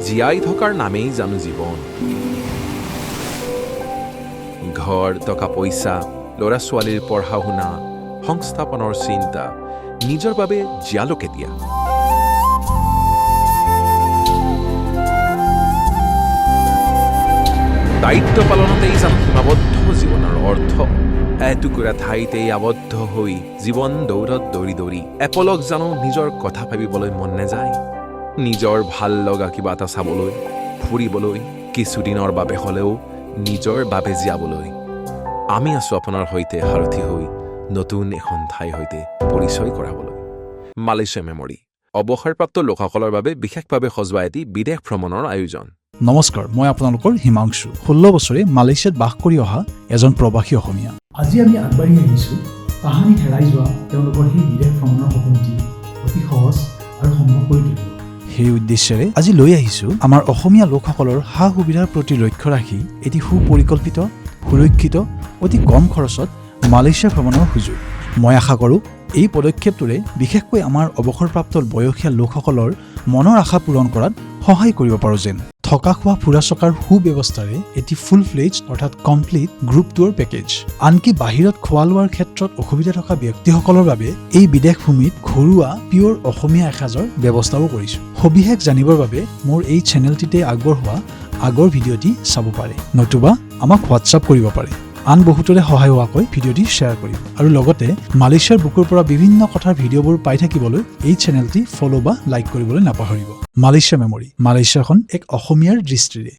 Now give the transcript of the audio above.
জীয়াই থকাৰ নামেই জানো জীৱন। ঘৰ, টকা পইচা, ল'ৰা ছোৱালীৰ পঢ়া শুনা, সংস্থাপনৰ চিন্তা, নিজৰ বাবে জীয়ালো কেতিয়া? দায়িত্ব পালনতেই জানো সীমাবদ্ধ জীৱনৰ অৰ্থ। এটুকুৰা ঠাইতেই আবদ্ধ হৈ জীৱন দৌৰত দৌৰি দৌৰি এপলক জানো নিজৰ কথা ভাবিবলৈ মন নাযায়। নিজৰ ভাল লগা কিবা এটা চাবলৈ, ফুৰিবলৈ, কিছুদিনৰ বাবে হ'লেও নিজৰ বাবে জীয়াবলৈ। আমি আছো আপোনাৰ সৈতে সাৰথি হৈ নতুন এখন ঠাইৰ সৈতে পৰিচয় কৰাবলৈ। মালয়েছিয়া মেমৰি অৱসৰপ্ৰাপ্ত লোকসকলৰ বাবে বিশেষভাৱে সজোৱা এটি বিদেশ ভ্ৰমণৰ আয়োজন। নমস্কাৰ, মই আপোনালোকৰ হিমাংশু। 16 বছৰে মালয়েছিয়াত বাস কৰি অহা এজন প্ৰৱাসী অসমীয়া। আজি আমি আগবাঢ়ি আহিছোঁ তাহানিত হেৰাই যোৱা তেওঁলোকৰ সেই বিদেশ ভ্ৰমণৰ সপোনটি অতি সহজ আৰু সম্ভৱ কৰি তুলিব। সেই উদ্দেশ্যেৰে আজি লৈ আহিছোঁ আমাৰ অসমীয়া লোকসকলৰ সা সুবিধাৰ প্ৰতি লক্ষ্য ৰাখি এটি সুপৰিকল্পিত, সুৰক্ষিত, অতি কম খৰচত মালয়েছিয়া ভ্ৰমণৰ সুযোগ। মই আশা কৰোঁ এই পদক্ষেপটোৰে বিশেষকৈ আমাৰ অৱসৰপ্ৰাপ্ত বয়সীয়া লোকসকলৰ মনৰ আশা পূৰণ কৰাত সহায় কৰিব পাৰোঁ যেন। থকা খোৱা ফুৰা চকাৰ সুব্যৱস্থাৰে এটি ফুল ফ্লেজ অৰ্থাৎ কমপ্লিট গ্ৰুপ টুৰ পেকেজ। আনকি বাহিৰত খোৱা লোৱাৰ ক্ষেত্ৰত অসুবিধা থকা ব্যক্তিসকলৰ বাবে এই বিদেশ ভূমিত ঘৰুৱা পিয়ৰ অসমীয়া এসাঁজৰ ব্যৱস্থাও কৰিছোঁ। সবিশেষ জানিবৰ বাবে মোৰ এই চেনেলটিতে আগবঢ়োৱা আগৰ ভিডিঅ'টি চাব পাৰে, নতুবা আমাক হোৱাটছআপ কৰিব পাৰে। আন বহুতৰে সহায় হোৱাকৈ ভিডিঅ'টি শ্বেয়াৰ কৰিম আৰু লগতে মালয়েছিয়াৰ বুকুৰ পৰা বিভিন্ন কথাৰ ভিডিঅ'বোৰ পাই থাকিবলৈ এই চেনেলটি ফ'ল' বা লাইক কৰিবলৈ নাপাহৰিব। মালয়েছিয়া মেমৰি, মালয়েছিয়াখন এক অসমীয়াৰ দৃষ্টিৰে।